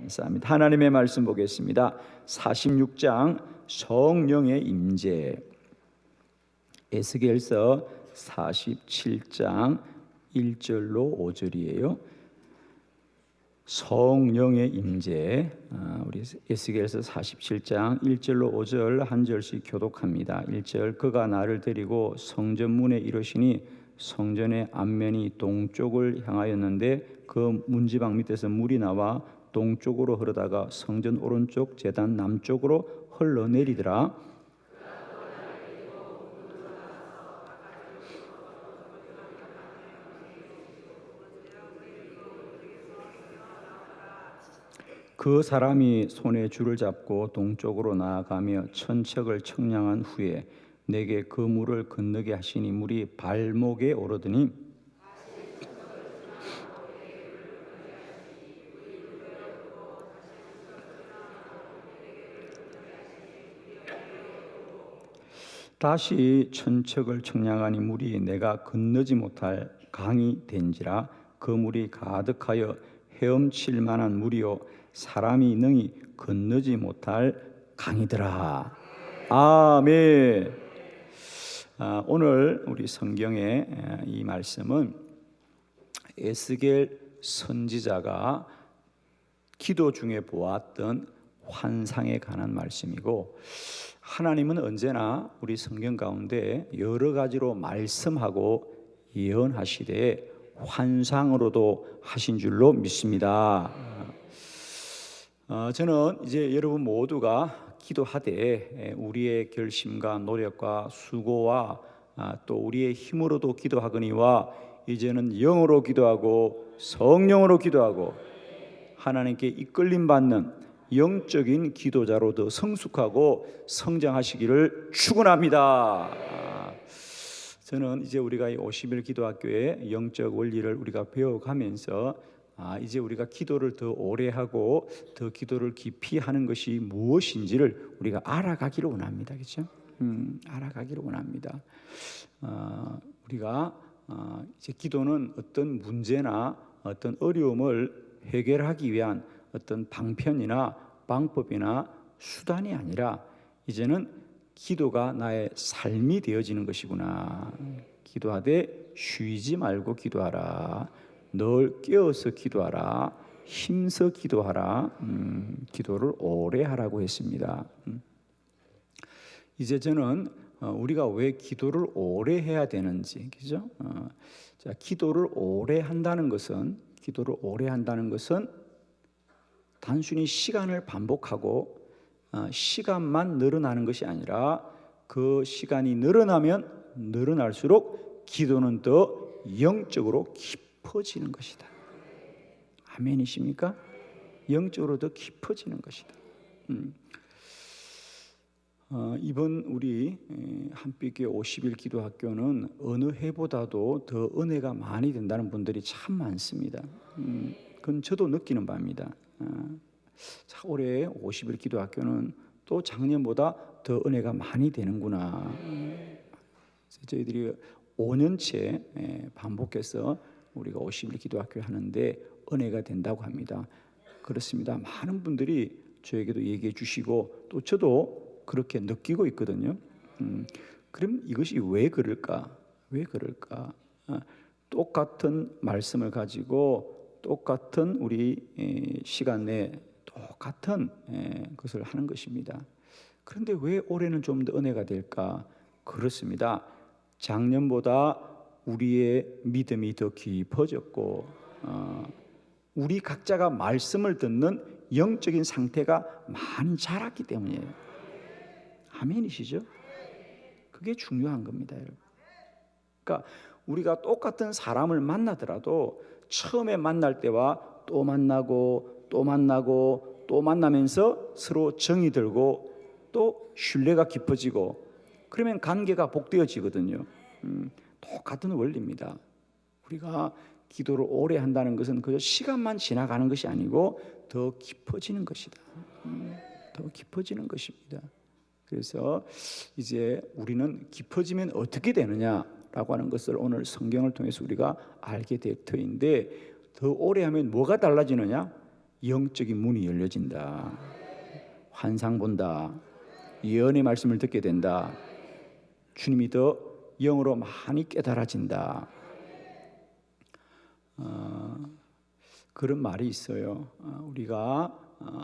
감사합니다. 하나님의 말씀 보겠습니다. 46장 성령의 임재. 에스겔서 47장 1절로 5절이에요. 성령의 임재. 우리 에스겔서 47장 1절로 5절 한 절씩 교독합니다. 1절 그가 나를 데리고 성전문에 이르시니 성전의 앞면이 동쪽을 향하였는데 그 문지방 밑에서 물이 나와 동쪽으로 흐르다가 성전 오른쪽 제단 남쪽으로 흘러내리더라. 그 사람이 손에 줄을 잡고 동쪽으로 나아가며 천척을 청량한 후에 내게 그 물을 건너게 하시니 물이 발목에 오르더니 다시 천척을 청량하니 물이 내가 건너지 못할 강이 된지라. 그 물이 가득하여 헤엄칠 만한 물이요 사람이 능히 건너지 못할 강이더라. 아멘. 오늘 우리 성경의 이 말씀은 에스겔 선지자가 기도 중에 보았던 환상에 관한 말씀이고, 하나님은 언제나 우리 성경 가운데 여러 가지로 말씀하고 예언하시되 환상으로도 하신 줄로 믿습니다. 저는 이제 여러분 모두가 기도하되 우리의 결심과 노력과 수고와 또 우리의 힘으로도 기도하거니와 이제는 영으로 기도하고 성령으로 기도하고 하나님께 이끌림 받는 영적인 기도자로 더 성숙하고 성장하시기를 축원합니다. 저는 이제 우리가 이 50일 기도학교의 영적 원리를 우리가 배워가면서 이제 우리가 기도를 더 오래 하고 더 기도를 깊이 하는 것이 무엇인지를 우리가 알아가기를 원합니다. 그렇죠? 알아가기를 원합니다. 우리가 이제 기도는 어떤 문제나 어떤 어려움을 해결하기 위한 어떤 방편이나 방법이나 수단이 아니라 이제는 기도가 나의 삶이 되어지는 것이구나. 기도하되 쉬지 말고 기도하라. 늘 깨어서 기도하라. 힘써 기도하라. 기도를 오래 하라고 했습니다. 이제 저는 우리가 왜 기도를 오래 해야 되는지, 그죠? 자, 기도를 오래 한다는 것은 단순히 시간을 반복하고 시간만 늘어나는 것이 아니라 그 시간이 늘어나면 늘어날수록 기도는 더 영적으로 깊어지는 것이다. 아멘이십니까? 영적으로 더 깊어지는 것이다. 이번 우리 한빛교회 50일 기도학교는 어느 해보다도 더 은혜가 많이 된다는 분들이 참 많습니다. 그건 저도 느끼는 바입니다. 올해 50일 기도학교는 또 작년보다 더 은혜가 많이 되는구나. 저희들이 5년째 반복해서 우리가 50일 기도학교 하는데 은혜가 된다고 합니다. 그렇습니다. 많은 분들이 저에게도 얘기해 주시고 또 저도 그렇게 느끼고 있거든요. 그럼 이것이 왜 그럴까? 똑같은 말씀을 가지고 똑같은 우리 시간 내에 똑같은 것을 하는 것입니다. 그런데 왜 올해는 좀 더 은혜가 될까? 그렇습니다. 작년보다 우리의 믿음이 더 깊어졌고 우리 각자가 말씀을 듣는 영적인 상태가 많이 자랐기 때문이에요. 아멘이시죠? 그게 중요한 겁니다, 여러분. 그러니까 우리가 똑같은 사람을 만나더라도 처음에 만날 때와 또 만나고 또 만나고 또 만나면서 서로 정이 들고 또 신뢰가 깊어지고 그러면 관계가 복되어지거든요. 똑같은 원리입니다. 우리가 기도를 오래 한다는 것은 그저 시간만 지나가는 것이 아니고 더 깊어지는 것이다. 더 깊어지는 것입니다. 그래서 이제 우리는 깊어지면 어떻게 되느냐라고 하는 것을 오늘 성경을 통해서 우리가 알게 될 터인데, 더 오래 하면 뭐가 달라지느냐? 영적인 문이 열려진다. 환상 본다. 예언의 말씀을 듣게 된다. 주님이 더 영으로 많이 깨달아진다. 그런 말이 있어요. 우리가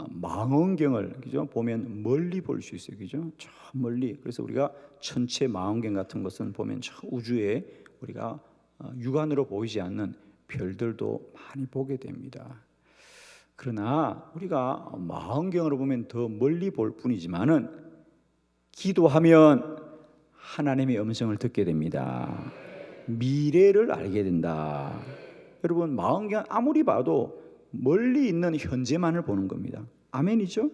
망원경을 그죠? 보면 멀리 볼 수 있어요. 그죠? 저 멀리. 그래서 우리가 천체 망원경 같은 것은 보면 저 우주에 우리가 육안으로 보이지 않는 별들도 많이 보게 됩니다. 그러나 우리가 망원경으로 보면 더 멀리 볼 뿐이지만은 기도하면 하나님의 음성을 듣게 됩니다. 미래를 알게 된다. 여러분, 망원경 아무리 봐도 멀리 있는 현재만을 보는 겁니다. 아멘이죠?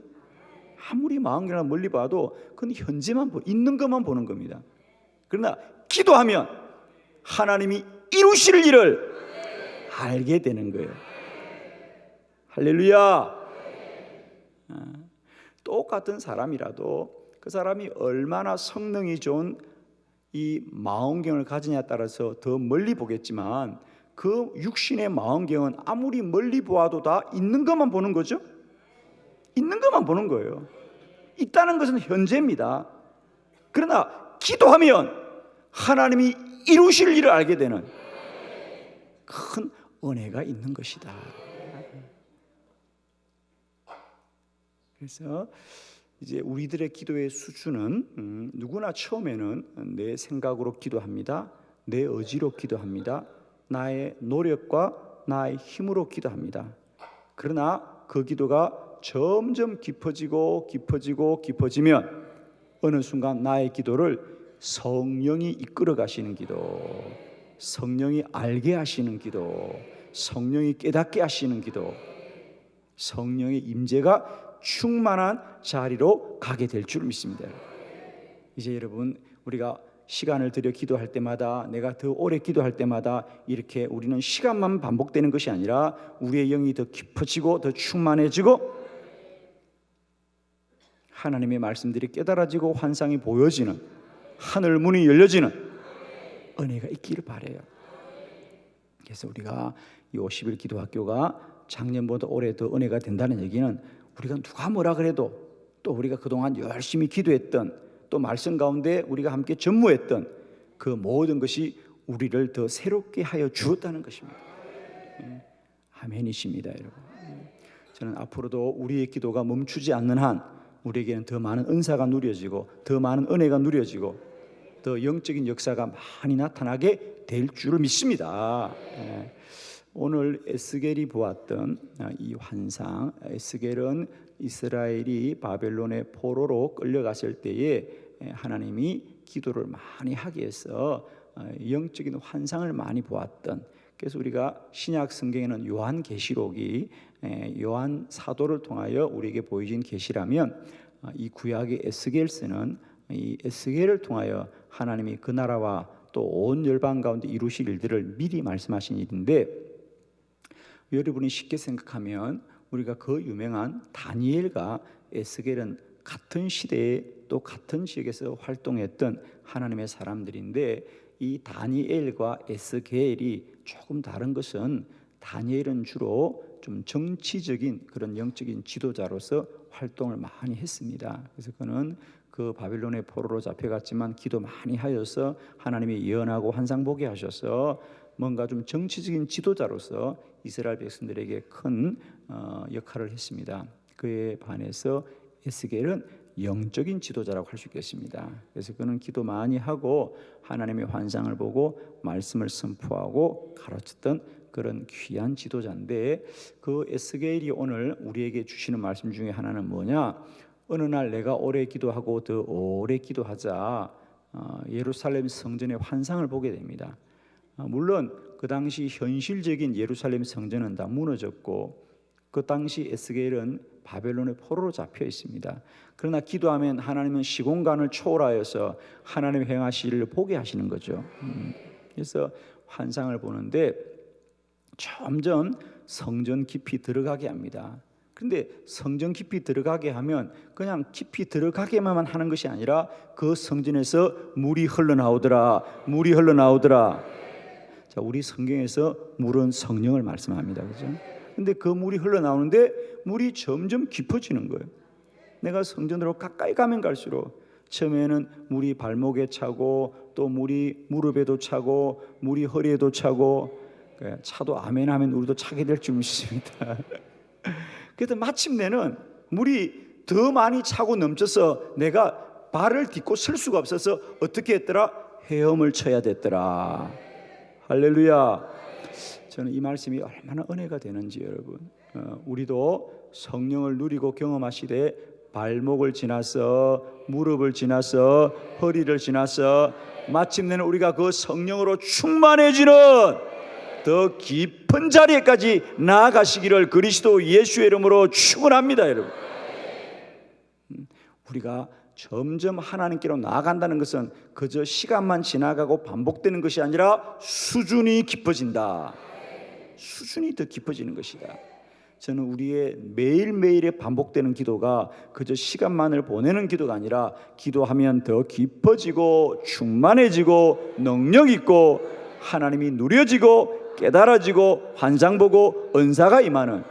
아무리 망원경을 멀리 봐도 그건 현재만 있는 것만 보는 겁니다. 그러나 기도하면 하나님이 이루실 일을 알게 되는 거예요. 할렐루야. 똑같은 사람이라도 그 사람이 얼마나 성능이 좋은 이 망원경을 가지냐에 따라서 더 멀리 보겠지만 그 육신의 망원경은 아무리 멀리 보아도 다 있는 것만 보는 거죠. 있는 것만 보는 거예요. 있다는 것은 현재입니다. 그러나 기도하면 하나님이 이루실 일을 알게 되는 큰 은혜가 있는 것이다. 그래서 이제 우리들의 기도의 수준은 누구나 처음에는 내 생각으로 기도합니다. 내 의지로 기도합니다. 나의 노력과 나의 힘으로 기도합니다. 그러나 그 기도가 점점 깊어지고 깊어지면 어느 순간 나의 기도를 성령이 이끌어 가시는 기도, 성령이 알게 하시는 기도, 성령이 깨닫게 하시는 기도, 성령의 임재가 충만한 자리로 가게 될 줄 믿습니다. 이제 여러분, 우리가 시간을 들여 기도할 때마다, 내가 더 오래 기도할 때마다 이렇게 우리는 시간만 반복되는 것이 아니라 우리의 영이 더 깊어지고 더 충만해지고 하나님의 말씀들이 깨달아지고 환상이 보여지는, 하늘 문이 열려지는 은혜가 있기를 바라요. 그래서 우리가 이 50일 기도학교가 작년보다 올해 더 은혜가 된다는 얘기는 우리가 누가 뭐라 그래도, 또 우리가 그동안 열심히 기도했던, 또 말씀 가운데 우리가 함께 전무했던 그 모든 것이 우리를 더 새롭게 하여 주었다는 것입니다. 아멘이십니다, 여러분. 저는 앞으로도 우리의 기도가 멈추지 않는 한 우리에게는 더 많은 은사가 누려지고 더 많은 은혜가 누려지고 더 영적인 역사가 많이 나타나게 될 줄을 믿습니다. 오늘 에스겔이 보았던 이 환상, 에스겔은 이스라엘이 바벨론의 포로로 끌려갔을 때에 하나님이 기도를 많이 하게 해서 영적인 환상을 많이 보았던, 그래서 우리가 신약 성경에는 요한계시록이 요한 사도를 통하여 우리에게 보여진 계시라면 이 구약의 에스겔서는 이 에스겔을 통하여 하나님이 그 나라와 또 온 열방 가운데 이루실 일들을 미리 말씀하신 일인데, 여러분이 쉽게 생각하면 우리가 그 유명한 다니엘과 에스겔은 같은 시대에 또 같은 지역에서 활동했던 하나님의 사람들인데, 이 다니엘과 에스겔이 조금 다른 것은 다니엘은 주로 좀 정치적인 그런 영적인 지도자로서 활동을 많이 했습니다. 그래서 그는 그 바빌론의 포로로 잡혀갔지만 기도 많이 하여서 하나님이 예언하고 환상 보게 하셔서 뭔가 좀 정치적인 지도자로서 이스라엘 백성들에게 큰 역할을 했습니다. 그에 반해서 에스겔은 영적인 지도자라고 할 수 있겠습니다. 그래서 그는 기도 많이 하고 하나님의 환상을 보고 말씀을 선포하고 가르쳤던 그런 귀한 지도자인데, 그 에스겔이 오늘 우리에게 주시는 말씀 중에 하나는 뭐냐? 어느 날 내가 오래 기도하고 더 오래 기도하자 예루살렘 성전의 환상을 보게 됩니다. 물론 그 당시 현실적인 예루살렘 성전은 다 무너졌고 그 당시 에스겔은 바벨론의 포로로 잡혀 있습니다. 그러나 기도하면 하나님은 시공간을 초월하여서 하나님의 행하실 일을 보게 하시는 거죠. 그래서 환상을 보는데 점점 성전 깊이 들어가게 합니다. 그런데 성전 깊이 들어가게 하면 그냥 깊이 들어가게만 하는 것이 아니라 그 성전에서 물이 흘러나오더라. 자, 우리 성경에서 물은 성령을 말씀합니다. 그죠? 근데 그 물이 흘러나오는데 물이 점점 깊어지는 거예요. 내가 성전으로 가까이 가면 갈수록 처음에는 물이 발목에 차고 또 물이 무릎에도 차고 물이 허리에도 차고 차도 아멘 하면 우리도 차게 될 줄 믿습니다. 그래서 마침내는 물이 더 많이 차고 넘쳐서 내가 발을 딛고 설 수가 없어서 어떻게 했더라? 헤엄을 쳐야 됐더라. 할렐루야. 저는 이 말씀이 얼마나 은혜가 되는지 여러분, 우리도 성령을 누리고 경험하시되 발목을 지나서 무릎을 지나서 허리를 지나서 마침내는 우리가 그 성령으로 충만해지는 더 깊은 자리에까지 나아가시기를 그리스도 예수의 이름으로 축원합니다. 여러분, 우리가 점점 하나님께로 나아간다는 것은 그저 시간만 지나가고 반복되는 것이 아니라 수준이 깊어진다. 수준이 더 깊어지는 것이다. 저는 우리의 매일매일의 반복되는 기도가 그저 시간만을 보내는 기도가 아니라 기도하면 더 깊어지고 충만해지고 능력 있고 하나님이 누려지고 깨달아지고 환상 보고 은사가 임하는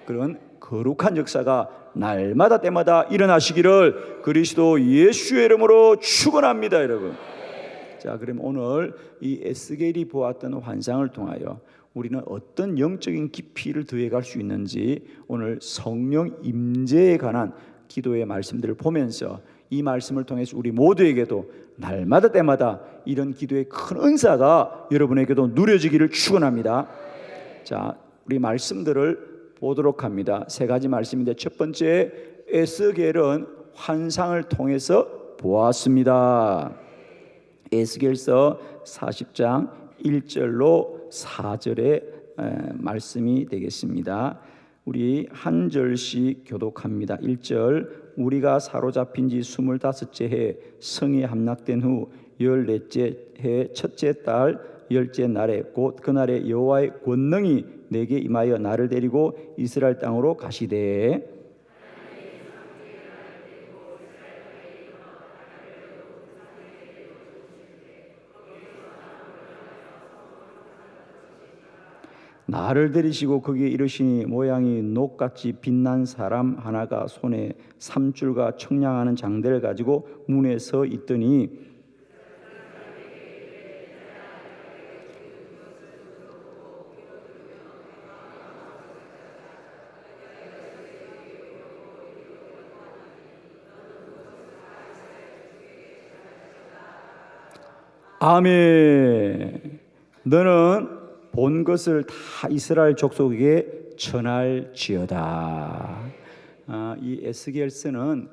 그런 거룩한 역사가 날마다 때마다 일어나시기를 그리스도 예수의 이름으로 축원합니다. 여러분, 자, 그럼 오늘 이 에스겔이 보았던 환상을 통하여 우리는 어떤 영적인 깊이를 더해갈 수 있는지 오늘 성령 임재에 관한 기도의 말씀들을 보면서 이 말씀을 통해서 우리 모두에게도 날마다 때마다 이런 기도의 큰 은사가 여러분에게도 누려지기를 축원합니다. 자, 우리 말씀들을 보도록 합니다. 세 가지 말씀인데 첫 번째, 에스겔은 환상을 통해서 보았습니다. 에스겔서 40장 1절로 4절의 말씀이 되겠습니다. 우리 한 절씩 교독합니다. 1절, 우리가 사로잡힌 지 25째 해 성에 함락된 후 14째 해 첫째 달 10째 날에 곧 그날에 여호와의 권능이 내게 임하여 나를 데리고 이스라엘 땅으로 가시되 나를 데리시고 거기에 이르시니 모양이 녹같이 빛난 사람 하나가 손에 삼줄과 청량하는 장대를 가지고 문에 서 있더니 아멘. 너는 본 것을 다 이스라엘 족속에게 전할지어다. 이 에스겔서는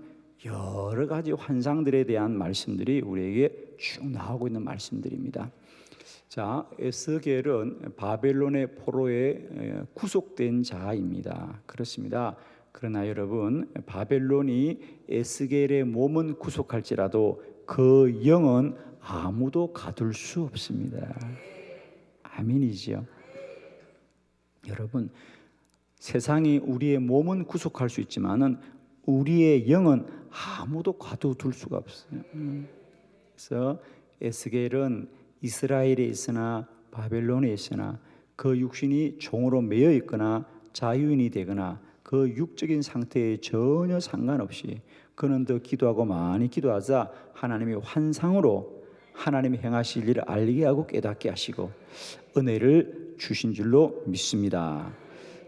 여러 가지 환상들에 대한 말씀들이 우리에게 쭉 나오고 있는 말씀들입니다. 자, 에스겔은 바벨론의 포로에 구속된 자입니다. 그렇습니다. 그러나 여러분, 바벨론이 에스겔의 몸은 구속할지라도 그 영은 아무도 가둘 수 없습니다. 아멘이지요. 여러분, 세상이 우리의 몸은 구속할 수 있지만은 우리의 영은 아무도 가둬둘 수가 없어요. 그래서 에스겔은 이스라엘에 있으나 바벨론에 있으나 그 육신이 종으로 매여 있거나 자유인이 되거나 그 육적인 상태에 전혀 상관없이 그는 더 기도하고 많이 기도하자 하나님이 환상으로 하나님이 행하실 일을 알게 하고 깨닫게 하시고 은혜를 주신 줄로 믿습니다.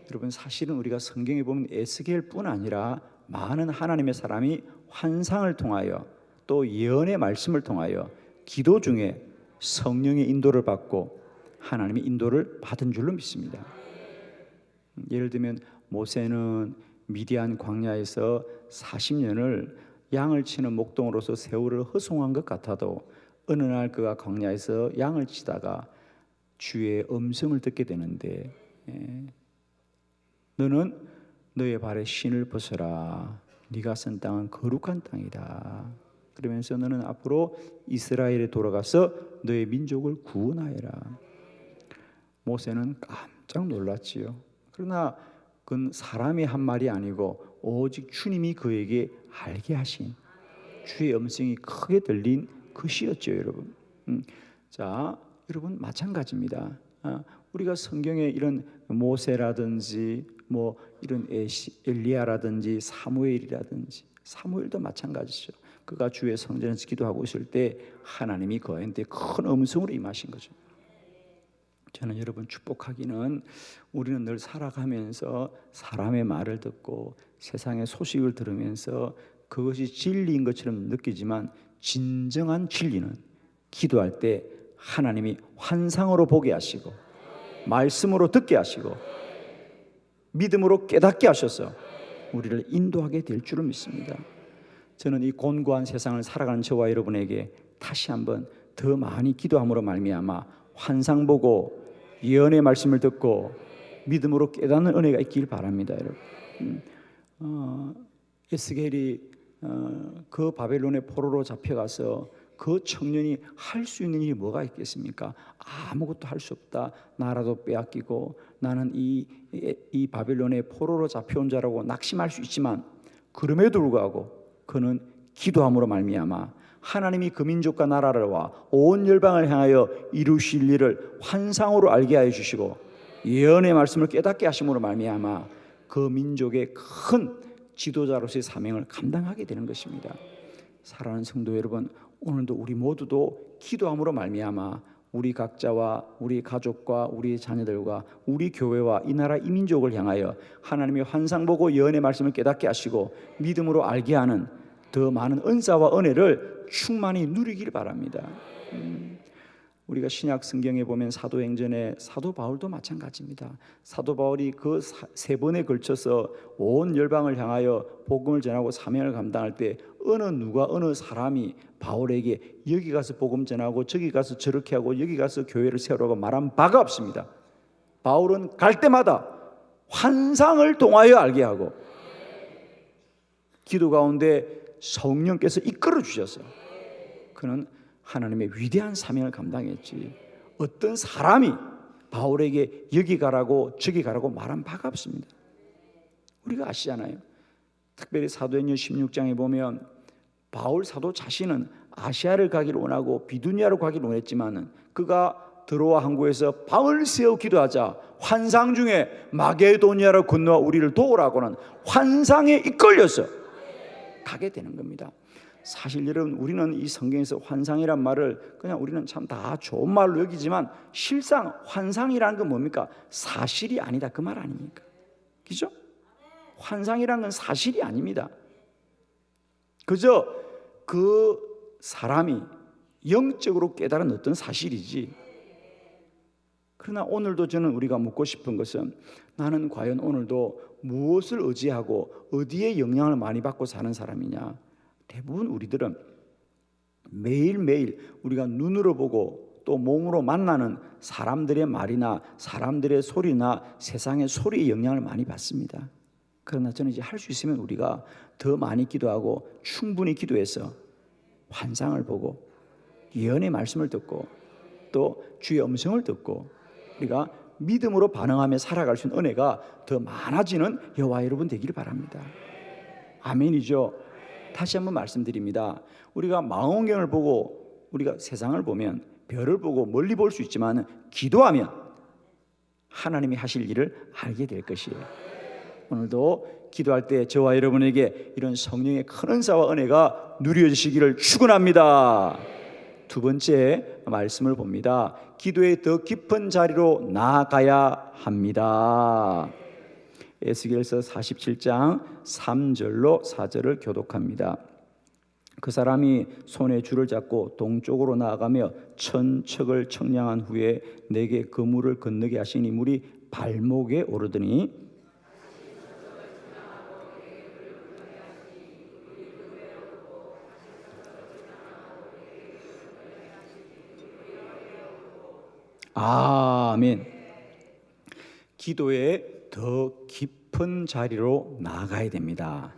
여러분, 사실은 우리가 성경에 보면 에스겔뿐 아니라 많은 하나님의 사람이 환상을 통하여 또 예언의 말씀을 통하여 기도 중에 성령의 인도를 받고 하나님의 인도를 받은 줄로 믿습니다. 예를 들면 모세는 미디안 광야에서 40년을 양을 치는 목동으로서 세월을 허송한 것 같아도 어느 날 그가 광야에서 양을 치다가 주의 음성을 듣게 되는데 너는 너의 발에 신을 벗어라. 네가 선 땅은 거룩한 땅이다. 그러면서 너는 앞으로 이스라엘에 돌아가서 너의 민족을 구원하여라. 모세는 깜짝 놀랐지요. 그러나 그건 사람이 한 말이 아니고 오직 주님이 그에게 알게 하신 주의 음성이 크게 들린 것이었죠, 여러분. 자, 여러분 마찬가지입니다. 우리가 성경에 이런 모세라든지 뭐 이런 엘리야라든지 사무엘이라든지, 사무엘도 마찬가지죠. 그가 주의 성전에서 기도하고 있을 때 하나님이 그한테 큰 음성으로 임하신 거죠. 저는 여러분 축복하기는, 우리는 늘 살아가면서 사람의 말을 듣고 세상의 소식을 들으면서 그것이 진리인 것처럼 느끼지만, 진정한 진리는 기도할 때 하나님이 환상으로 보게 하시고 말씀으로 듣게 하시고 믿음으로 깨닫게 하셔서 우리를 인도하게 될 줄을 믿습니다. 저는 이 곤고한 세상을 살아가는 저와 여러분에게 다시 한번 더 많이 기도함으로 말미암아 환상 보고 예언의 말씀을 듣고 믿음으로 깨닫는 은혜가 있길 바랍니다. 여러분, 에스겔이 그 바벨론의 포로로 잡혀가서 그 청년이 할 수 있는 일이 뭐가 있겠습니까? 아무것도 할 수 없다. 나라도 빼앗기고 나는 이 바벨론의 포로로 잡혀온 자라고 낙심할 수 있지만, 그럼에도 불구하고 그는 기도함으로 말미암아 하나님이 그 민족과 나라와 온 열방을 향하여 이루실 일을 환상으로 알게 하여 주시고 예언의 말씀을 깨닫게 하심으로 말미암아 그 민족의 큰 지도자로서의 사명을 감당하게 되는 것입니다. 사랑하는 성도 여러분, 오늘도 우리 모두도 기도함으로 말미암아 우리 각자와 우리 가족과 우리 자녀들과 우리 교회와 이 나라 이 민족을 향하여 하나님의 환상 보고 예언의 말씀을 깨닫게 하시고 믿음으로 알게 하는 더 많은 은사와 은혜를 충만히 누리길 바랍니다. 우리가 신약 성경에 보면 사도행전에 사도 바울도 마찬가지입니다. 사도 바울이 그 세 번에 걸쳐서 온 열방을 향하여 복음을 전하고 사명을 감당할 때 어느 사람이 바울에게 여기 가서 복음 전하고 저기 가서 저렇게 하고 여기 가서 교회를 세우라고 말한 바가 없습니다. 바울은 갈 때마다 환상을 통하여 알게 하고 기도 가운데 성령께서 이끌어 주셔서 그는 하나님의 위대한 사명을 감당했지, 어떤 사람이 바울에게 여기 가라고 저기 가라고 말한 바가 없습니다. 우리가 아시잖아요. 특별히 사도행전 16장에 보면 바울 사도 자신은 아시아를 가기를 원하고 비두니아로 가기를 원했지만 그가 드로아 항구에서 방을 세워 기도하자 환상 중에 마게도니아로 건너와 우리를 도우라고는 환상에 이끌려서 가게 되는 겁니다. 사실 여러분, 우리는 이 성경에서 환상이란 말을 그냥 우리는 참 다 좋은 말로 여기지만 실상 환상이라는 건 뭡니까? 사실이 아니다, 그 말 아닙니까? 그죠? 환상이라는 건 사실이 아닙니다. 그저 그 사람이 영적으로 깨달은 어떤 사실이지. 그러나 오늘도 저는 우리가 묻고 싶은 것은, 나는 과연 오늘도 무엇을 의지하고 어디에 영향을 많이 받고 사는 사람이냐? 대부분 우리들은 매일매일 우리가 눈으로 보고 또 몸으로 만나는 사람들의 말이나 사람들의 소리나 세상의 소리에 영향을 많이 받습니다. 그러나 저는 이제 할 수 있으면 우리가 더 많이 기도하고 충분히 기도해서 환상을 보고 예언의 말씀을 듣고 또 주의 음성을 듣고 우리가 믿음으로 반응하며 살아갈 수 있는 은혜가 더 많아지는 여호와 여러분 되기를 바랍니다. 아멘이죠. 다시 한번 말씀드립니다. 우리가 망원경을 보고 우리가 세상을 보면 별을 보고 멀리 볼 수 있지만 기도하면 하나님이 하실 일을 알게 될 것이에요. 오늘도 기도할 때 저와 여러분에게 이런 성령의 큰 은사와 은혜가 누려지시기를 축원합니다. 두 번째 말씀을 봅니다. 기도의 더 깊은 자리로 나아가야 합니다. 에스겔서 47장 3절로 4절을 교독합니다. 그 사람이 손에 줄을 잡고 동쪽으로 나아가며 천척을 청량한 후에 내게 그 물을 건너게 하시니 물이 발목에 오르더니 아멘. 기도의 더 깊은 자리로 나아가야 됩니다.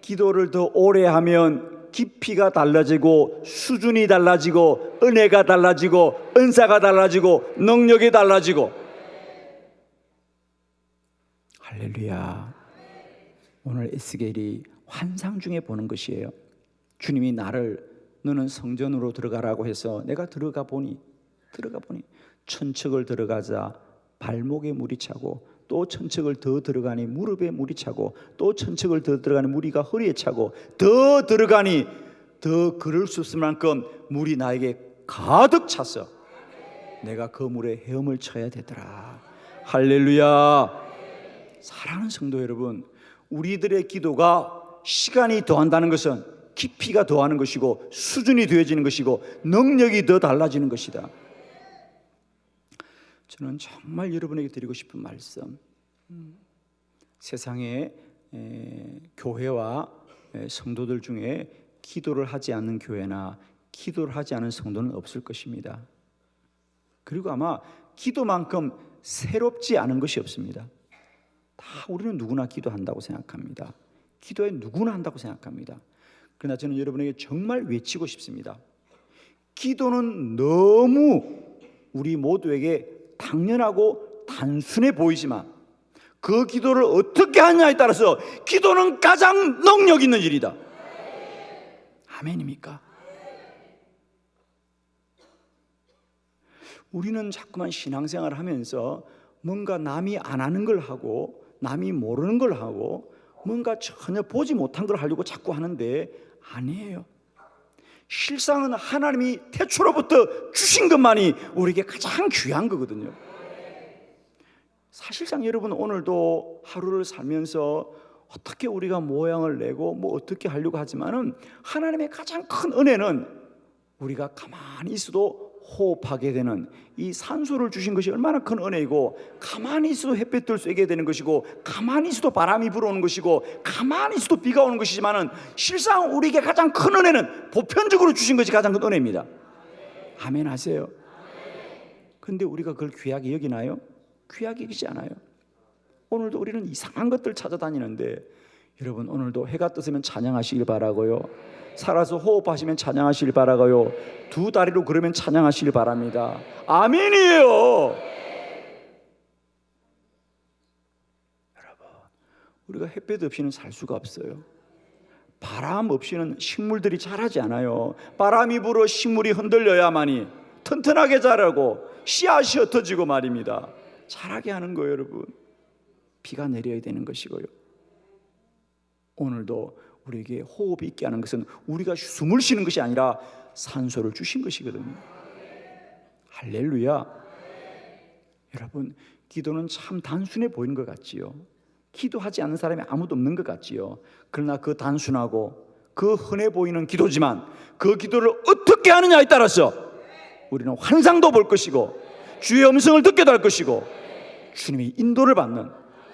기도를 더 오래 하면 깊이가 달라지고 수준이 달라지고 은혜가 달라지고 은사가 달라지고 능력이 달라지고. 할렐루야. 오늘 에스겔이 환상 중에 보는 것이에요. 주님이 나를 너는 성전으로 들어가라고 해서 내가 들어가 보니 천척을 들어가자 발목에 물이 차고 또 천척을 더 들어가니 무릎에 물이 차고 또 천척을 더 들어가니 무리가 허리에 차고 더 들어가니 더 걸을 수 없을 만큼 물이 나에게 가득 찼어. 내가 그 물에 헤엄을 쳐야 되더라. 할렐루야. 사랑하는 성도 여러분, 우리들의 기도가 시간이 더한다는 것은 깊이가 더하는 것이고 수준이 더해지는 것이고 능력이 더 달라지는 것이다. 저는 정말 여러분에게 드리고 싶은 말씀, 세상의 교회와 성도들 중에 기도를 하지 않는 교회나 기도를 하지 않은 성도는 없을 것입니다. 그리고 아마 기도만큼 새롭지 않은 것이 없습니다. 다 우리는 누구나 기도한다고 생각합니다. 기도에 누구나 한다고 생각합니다. 그러나 저는 여러분에게 정말 외치고 싶습니다. 기도는 너무 우리 모두에게 당연하고 단순해 보이지만 그 기도를 어떻게 하냐에 따라서 기도는 가장 능력 있는 일이다. 아멘입니까? 우리는 자꾸만 신앙생활을 하면서 뭔가 남이 안 하는 걸 하고 남이 모르는 걸 하고 뭔가 전혀 보지 못한 걸 하려고 자꾸 하는데 아니에요. 실상은 하나님이 태초로부터 주신 것만이 우리에게 가장 귀한 거거든요. 사실상 여러분 오늘도 하루를 살면서 어떻게 우리가 모양을 내고 뭐 어떻게 하려고 하지만은 하나님의 가장 큰 은혜는 우리가 가만히 있어도 호흡하게 되는 이 산소를 주신 것이 얼마나 큰 은혜이고, 가만히 있어도 햇볕을 쐬게 되는 것이고, 가만히 있어도 바람이 불어오는 것이고, 가만히 있어도 비가 오는 것이지만은 실상 우리에게 가장 큰 은혜는 보편적으로 주신 것이 가장 큰 은혜입니다. 아멘 하세요. 근데 우리가 그걸 귀하게 여기나요? 귀하게 여기지 않아요. 오늘도 우리는 이상한 것들 찾아다니는데, 여러분 오늘도 해가 뜨면 찬양하시길 바라고요. 살아서 호흡하시면 찬양하시길 바라고요. 두 다리로 걸으면 찬양하시길 바랍니다. 아멘이에요. 여러분, 우리가 햇볕 없이는 살 수가 없어요. 바람 없이는 식물들이 자라지 않아요. 바람이 불어 식물이 흔들려야만이 튼튼하게 자라고 씨앗이 흩어지고 말입니다. 자라게 하는 거예요. 여러분, 비가 내려야 되는 것이고요. 오늘도 우리에게 호흡이 있게 하는 것은 우리가 숨을 쉬는 것이 아니라 산소를 주신 것이거든요. 할렐루야. 여러분, 기도는 참 단순해 보이는 것 같지요. 기도하지 않는 사람이 아무도 없는 것 같지요. 그러나 그 단순하고 그 흔해 보이는 기도지만 그 기도를 어떻게 하느냐에 따라서 우리는 환상도 볼 것이고 주의 음성을 듣게도 할 것이고 주님의 인도를 받는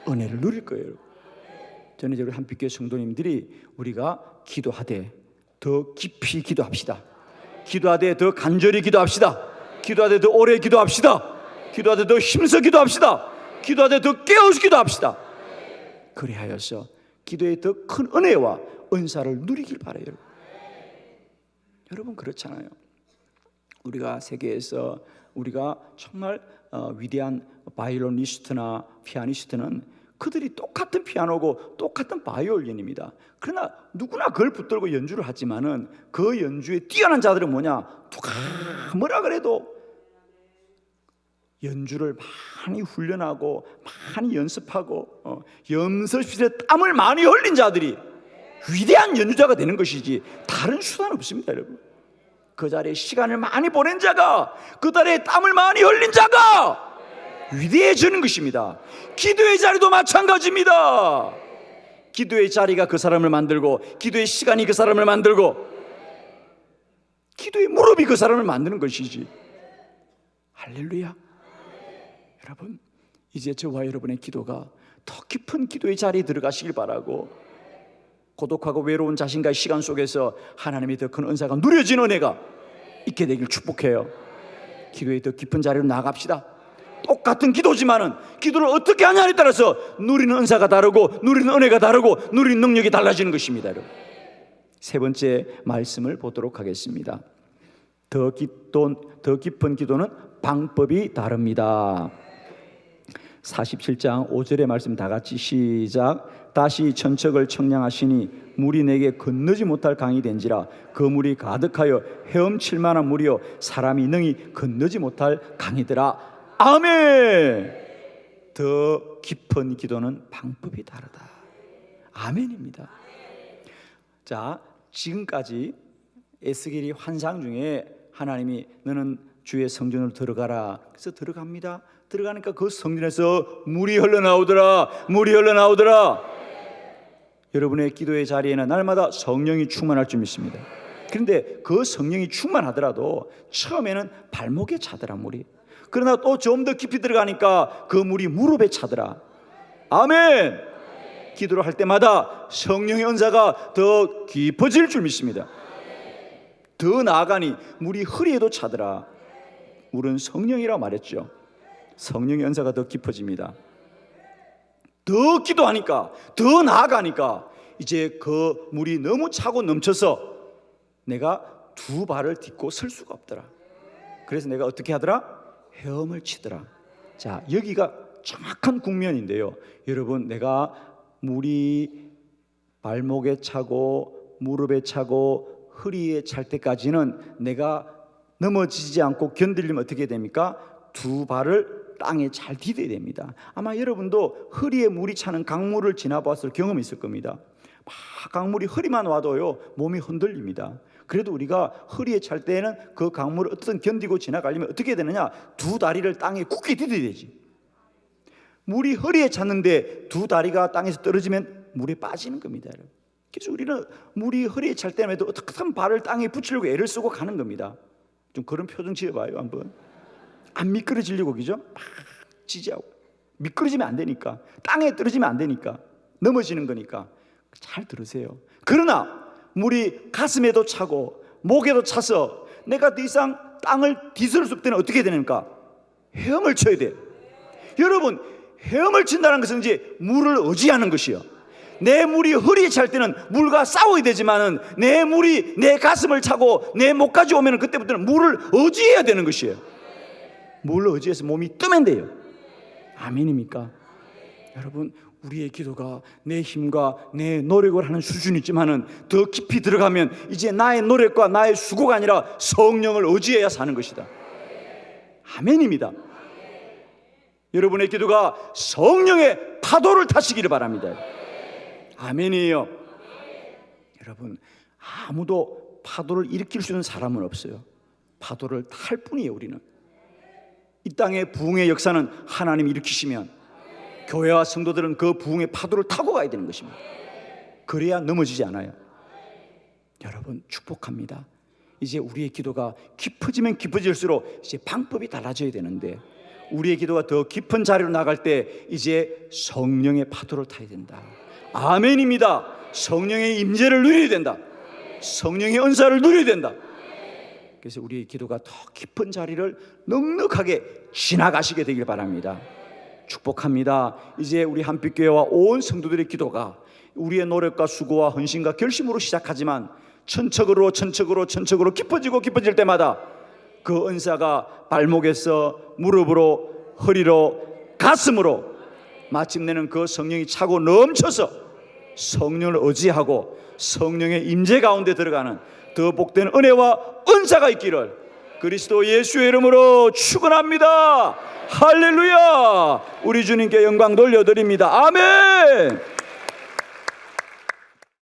은혜를 누릴 거예요. 저는 이제 우리 한빛교회 성도님들이 우리가 기도하되 더 깊이 기도합시다. 기도하되 더 간절히 기도합시다. 기도하되 더 오래 기도합시다. 기도하되 더 힘써 기도합시다. 기도하되 더 깨어서 기도합시다. 그리하여서 기도에 더 큰 은혜와 은사를 누리길 바라요. 여러분 그렇잖아요. 우리가 세계에서 우리가 정말 위대한 바이올리니스트나 피아니스트는 그들이 똑같은 피아노고 똑같은 바이올린입니다. 그러나 누구나 그걸 붙들고 연주를 하지만은 그 연주에 뛰어난 자들은 뭐냐? 누가 뭐라 그래도 연주를 많이 훈련하고 많이 연습하고 연습실에 땀을 많이 흘린 자들이 위대한 연주자가 되는 것이지 다른 수단 없습니다, 여러분. 그 자리에 시간을 많이 보낸 자가, 그 자리에 땀을 많이 흘린 자가 위대해지는 것입니다. 기도의 자리도 마찬가지입니다. 기도의 자리가 그 사람을 만들고, 기도의 시간이 그 사람을 만들고, 기도의 무릎이 그 사람을 만드는 것이지. 할렐루야. 여러분, 이제 저와 여러분의 기도가 더 깊은 기도의 자리에 들어가시길 바라고, 고독하고 외로운 자신과의 시간 속에서 하나님의 더 큰 은사가 누려지는 은혜가 있게 되길 축복해요. 기도의 더 깊은 자리로 나갑시다. 똑같은 기도지만은 기도를 어떻게 하냐에 따라서 누리는 은사가 다르고 누리는 은혜가 다르고 누리는 능력이 달라지는 것입니다. 여러분. 세 번째 말씀을 보도록 하겠습니다. 더 깊은 기도는 방법이 다릅니다. 47장 5절의 말씀 다 같이 시작. 다시 천척을 청량하시니 물이 내게 건너지 못할 강이 된지라. 그 물이 가득하여 헤엄칠 만한 물이요 사람이 능히 건너지 못할 강이더라. 아멘. 더 더 깊은 기도는 방법이 다르다. 아멘입니다. 자, 지금까지 에스겔이 환상 중에 하나님이 너는 주의 성전으로 들어가라. 그래서 들어갑니다. 들어가니까 그 성전에서 물이 흘러나오더라. 물이 흘러나오더라. 여러분의 기도의 자리에는 날마다 성령이 충만할 줄 믿습니다. 그런데 그 성령이 충만하더라도 처음에는 발목에 차더라 물이. 그러나 또 좀 더 깊이 들어가니까 그 물이 무릎에 차더라. 아멘. 기도를 할 때마다 성령의 은사가 더 깊어질 줄 믿습니다. 더 나아가니 물이 허리에도 차더라. 물은 성령이라고 말했죠. 성령의 은사가 더 깊어집니다. 더 기도하니까, 더 나아가니까 이제 그 물이 너무 차고 넘쳐서 내가 두 발을 딛고 설 수가 없더라. 그래서 내가 어떻게 하더라? 헤엄을 치더라. 자, 여기가 정확한 국면인데요. 여러분, 내가 물이 발목에 차고 무릎에 차고 허리에 찰 때까지는 내가 넘어지지 않고 견디려면 어떻게 됩니까? 두 발을 땅에 잘 디뎌야 됩니다. 아마 여러분도 허리에 물이 차는 강물을 지나봤을 경험이 있을 겁니다. 막 강물이 허리만 와도요 몸이 흔들립니다. 그래도 우리가 허리에 찰 때는 그 강물을 어떻든 견디고 지나가려면 어떻게 되느냐? 두 다리를 땅에 굳게 디뎌야 되지. 물이 허리에 찼는데 두 다리가 땅에서 떨어지면 물에 빠지는 겁니다. 그래서 우리는 물이 허리에 찰 때에도 어떻게든 발을 땅에 붙이려고 애를 쓰고 가는 겁니다. 좀 그런 표정 지어봐요 한번. 안 미끄러지려고, 그죠? 막 지지하고 미끄러지면 안 되니까, 땅에 떨어지면 안 되니까, 넘어지는 거니까. 잘 들으세요. 그러나 물이 가슴에도 차고 목에도 차서 내가 더 이상 땅을 뒤설 수 없을 때는 어떻게 되는가? 헤엄을 쳐야 돼. 여러분, 헤엄을 친다는 것은 이제 물을 의지하는 것이요. 내 물이 허리에 찰 때는 물과 싸워야 되지만은 내 물이 내 가슴을 차고 내 목까지 오면은 그때부터는 물을 의지해야 되는 것이에요. 물을 의지해서 몸이 뜨면 돼요. 아멘입니까? 여러분, 우리의 기도가 내 힘과 내 노력을 하는 수준이지만은 더 깊이 들어가면 이제 나의 노력과 나의 수고가 아니라 성령을 의지해야 사는 것이다. 아멘입니다. 여러분의 기도가 성령의 파도를 타시기를 바랍니다. 아멘이에요. 여러분, 아무도 파도를 일으킬 수 있는 사람은 없어요. 파도를 탈 뿐이에요. 우리는 이 땅의 부흥의 역사는 하나님이 일으키시면 교회와 성도들은 그 부흥의 파도를 타고 가야 되는 것입니다. 그래야 넘어지지 않아요. 여러분, 축복합니다. 이제 우리의 기도가 깊어지면 깊어질수록 이제 방법이 달라져야 되는데, 우리의 기도가 더 깊은 자리로 나갈 때 이제 성령의 파도를 타야 된다. 아멘입니다. 성령의 임재를 누려야 된다. 성령의 은사를 누려야 된다. 그래서 우리의 기도가 더 깊은 자리를 넉넉하게 지나가시게 되길 바랍니다. 축복합니다. 이제 우리 한빛교회와 온 성도들의 기도가 우리의 노력과 수고와 헌신과 결심으로 시작하지만 천척으로 깊어지고 깊어질 때마다 그 은사가 발목에서 무릎으로 허리로 가슴으로 마침내는 그 성령이 차고 넘쳐서 성령을 의지하고 성령의 임재 가운데 들어가는 더 복된 은혜와 은사가 있기를 그리스도 예수의 이름으로 축원합니다. 할렐루야. 우리 주님께 영광 돌려드립니다. 아멘.